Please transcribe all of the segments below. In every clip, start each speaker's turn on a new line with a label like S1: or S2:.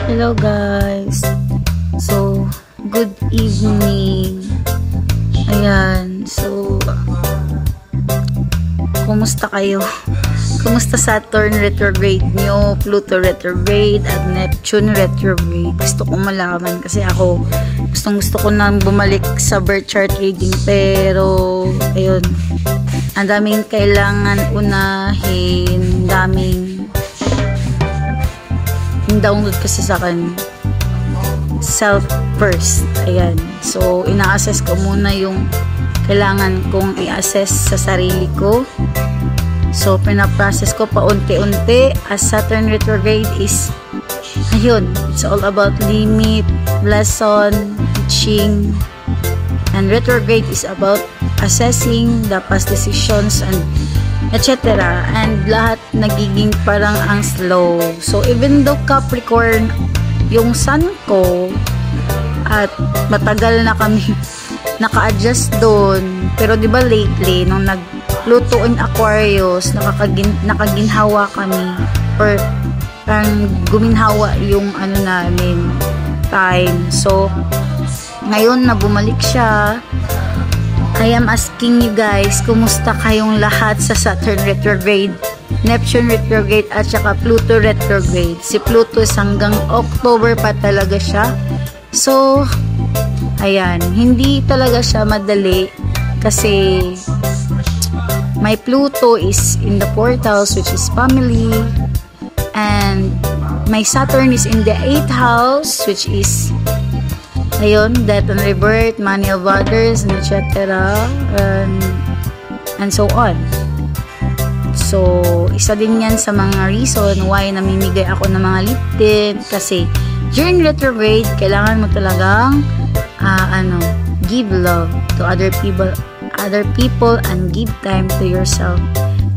S1: Hello guys. So, good evening. Ayan. So, kumusta kayo? Kumusta Saturn retrograde nyo, Pluto retrograde, at Neptune retrograde? Gusto kong malaman kasi ako gusto ko nang bumalik sa birth chart reading, pero ayun, ang daming kailangan unahin, daming download kasi sa akin self first. Ayan, so ina-assess ko muna yung kailangan kong i-assess sa sarili ko. So pinaprocess ko paunti-unti as Saturn retrograde is ayun, it's all about limit, lesson, teaching, and retrograde is about assessing the past decisions and etc. And lahat nagiging parang ang slow. So even though Capricorn yung sun ko at matagal na kami naka-adjust doon, pero di ba lately nung nag-Pluto in Aquarius nakaginhawa kami, or parang guminhawa yung ano namin time. So ngayon na bumalik siya, I am asking you guys, kumusta kayong lahat sa Saturn retrograde, Neptune retrograde, at saka Pluto retrograde? Si Pluto is hanggang October pa talaga siya. So, ayan, hindi talaga siya madali kasi my Pluto is in the 4th house, which is family, and my Saturn is in the 8th house, which is ayun, death and rebirth, money of others, and etc. And so on. So, isa din yan sa mga reason why namimigay ako ng mga lip tint, kasi during retrograde, kailangan mo talagang give love to other people and give time to yourself.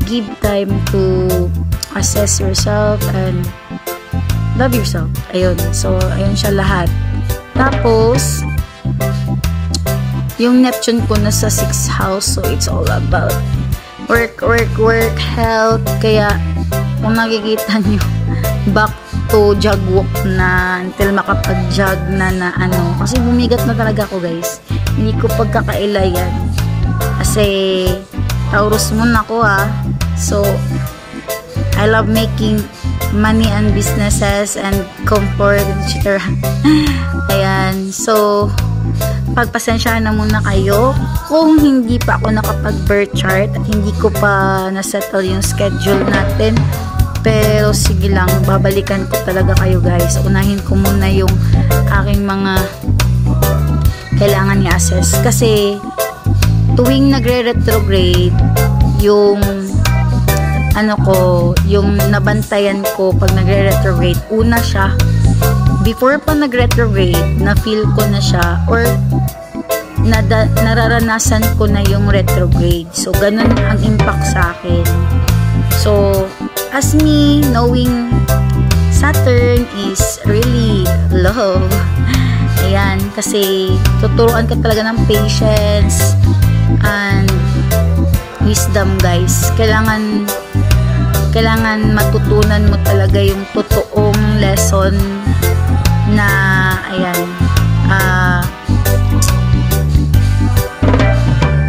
S1: Give time to assess yourself and love yourself. Ayun. So, ayun siya lahat. Tapos, yung Neptune ko nasa 6th house, so it's all about work, health. Kaya, kung nakikita nyo, back to jog walk na until makapag-jog na ano. Kasi bumigat na talaga ako guys. Hindi ko pagkakaila yan. Kasi, Taurus moon ako So, I love making money and businesses and comfort, etc. Ayan. So, pagpasensyahan na muna kayo kung hindi pa ako nakapag-birth chart at hindi ko pa nasettle yung schedule natin. Pero sige lang, babalikan ko talaga kayo guys. Unahin ko muna yung aking mga kailangan i-assess. Kasi, tuwing nagre-retrograde, yung yung nabantayan ko pag nagre-retrograde, una siya, before pa nag-retrograde, na-feel ko na siya, or nararanasan ko na yung retrograde. So, ganun ang impact sa akin. So, as me, knowing Saturn is really love. Ayan, kasi tuturuan ka talaga ng patience and wisdom guys. Kailangan matutunan mo talaga yung totoong lesson na ayan,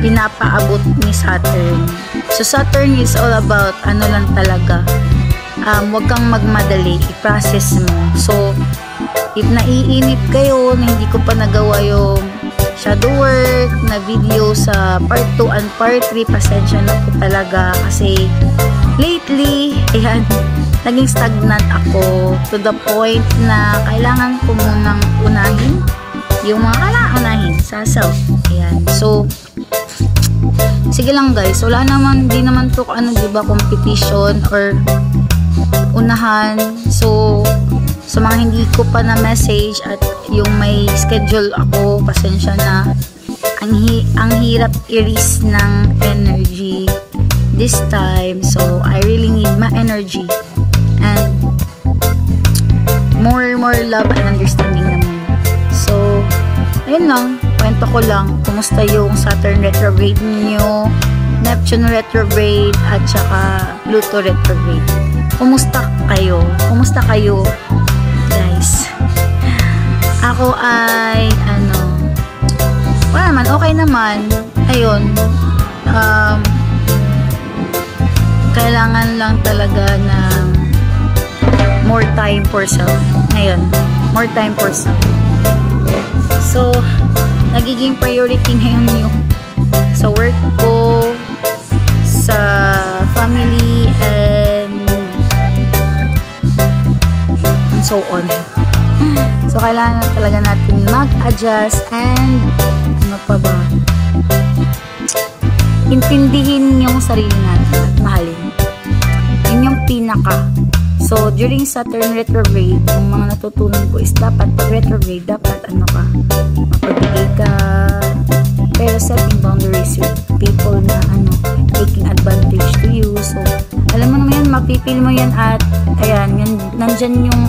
S1: pinapaabot ni Saturn. So Saturn is all about ano lang talaga, wag kang magmadali, i-process mo. So if naiinip kayo na hindi ko pa nagawa yung shadow work na video sa part 2 and part 3, pasensya na po talaga kasi lately, ayan, naging stagnant ako to the point na kailangan ko munang unahin yung mga kailangan unahin sa self. Ayan. So, sige lang guys, wala naman, di naman to diba, competition or unahan. So, sa mga hindi ko pa na message at yung may schedule ako, pasensya na, ang hirap i-release ng energy this time. So I really need my energy and more love and understanding naman. So ayun lang, kwento ko lang kumusta yung Saturn retrograde niyo, Neptune retrograde, at saka Pluto retrograde. Kumusta kayo guys? ako ay, wala naman, okay naman. Ayun, kailangan lang talaga ng more time for self. Ayun, more time for self. So, nagiging priority ngayon yung sa work ko, sa family, and so on. So, kailangan talaga natin mag-adjust and ano pa ba? Intindihin yung sarili natin at mahalin. Yun yung pinaka. So, during Saturn retrograde, yung mga natutunan ko is dapat pag retrograde, dapat mapagbigay ka, pero setting boundaries with people na taking advantage to you. So, alam mo naman yan, mapipil mo yan at ayan, yan, nandyan yung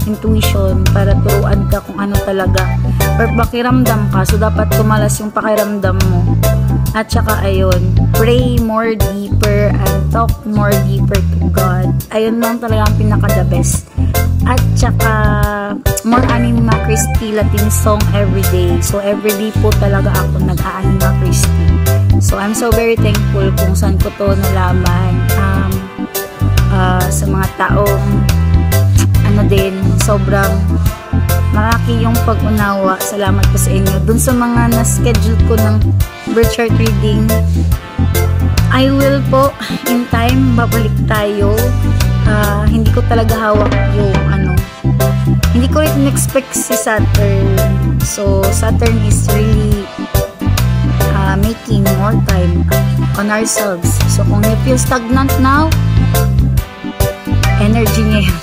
S1: intuition para turuan ka kung ano talaga or pakiramdam ka. So, dapat tumalas yung pakiramdam mo. At saka ayun, pray more deeper and talk more deeper to God. Ayun lang talaga ang pinaka the best. At saka more Anima Christi Latin song everyday. So everyday po talaga ako nag-Anima Christi. So I'm so very thankful kung saan ko to nalaman. Sa mga taong din, sobrang malaki yung pag-unawa. Salamat po sa inyo. Dun sa mga na-schedule ko ng birth chart reading, I will po, in time, babalik tayo. Hindi ko talaga hawak yung hindi ko rin expect si Saturn. So, Saturn is really making more time on ourselves. So, kung you feel stagnant now, energy niya yun.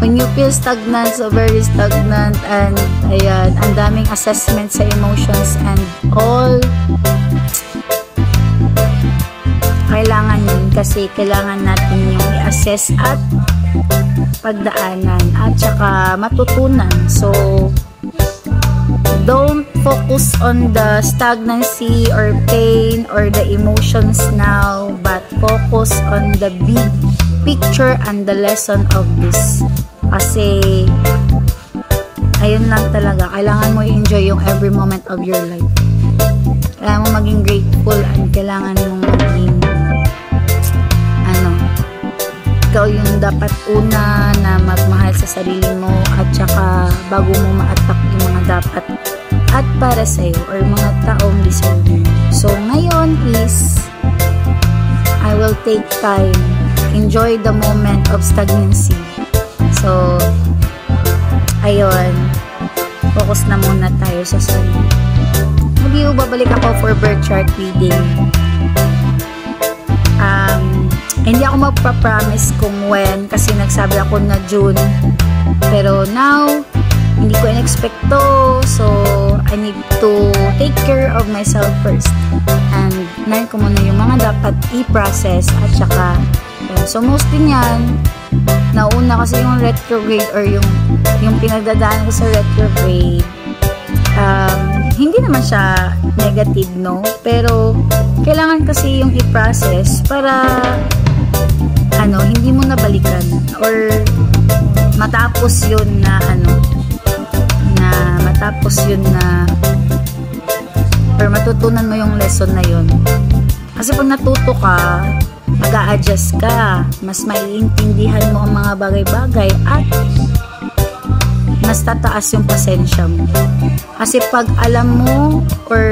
S1: When you feel stagnant, so very stagnant, and ayan, ang daming assessment sa emotions and all, kailangan yun kasi kailangan natin yung i-assess at pagdaanan at saka matutunan. So, don't focus on the stagnancy or pain or the emotions now, but focus on the big picture and the lesson of this. Kasi ayun lang talaga, kailangan mo i-enjoy yung every moment of your life. Kailangan mo maging grateful and kailangan mo maging ikaw yung dapat una na magmahal sa sarili mo at saka bago mo ma-attack yung mga dapat at para sa'yo or mga taong deserve. So ngayon is I will take time, enjoy the moment of stagnancy. So ayun, focus na muna tayo sa sarili. Hindi babalik ako for birth chart reading. Hindi ako magpa-promise kung when kasi nagsabi ako na June. Pero now, hindi ko in-expect to. So, I need to take care of myself first. And learn ko muna yung mga dapat i-process at saka so, mostly niyan, nauna kasi yung retrograde or yung pinagdadaan ko sa retrograde. Hindi naman siya negative, no? Pero, kailangan kasi yung i-process para hindi mo nabalikan or matapos yun na or matutunan mo yung lesson na yun. Kasi pag natuto ka, mag-a-adjust ka, mas maiintindihan mo ang mga bagay-bagay at mas tataas yung pasensya mo. Kasi pag alam mo or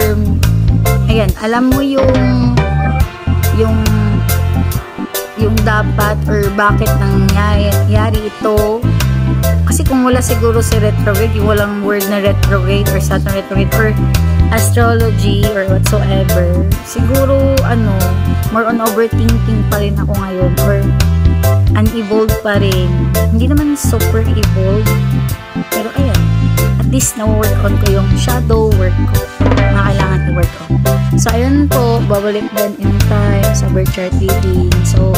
S1: alam mo yung dapat or bakit nangyari ito. Kasi kung wala siguro si retrograde, walang word na retrograde or Saturn retrograde or astrology or whatsoever, siguro more on overthinking pa rin ako ngayon or unevolved pa rin. Hindi naman super evolved, pero ayan, at least na-work on ko yung shadow work ko na kailangan i-work on. So ayun po, babalik din in time sa birth chart reading. So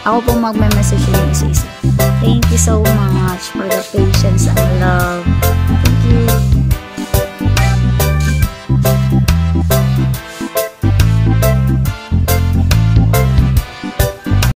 S1: ako po magme-message yung isa-isa. Thank you so much for the patience and love. Thank you.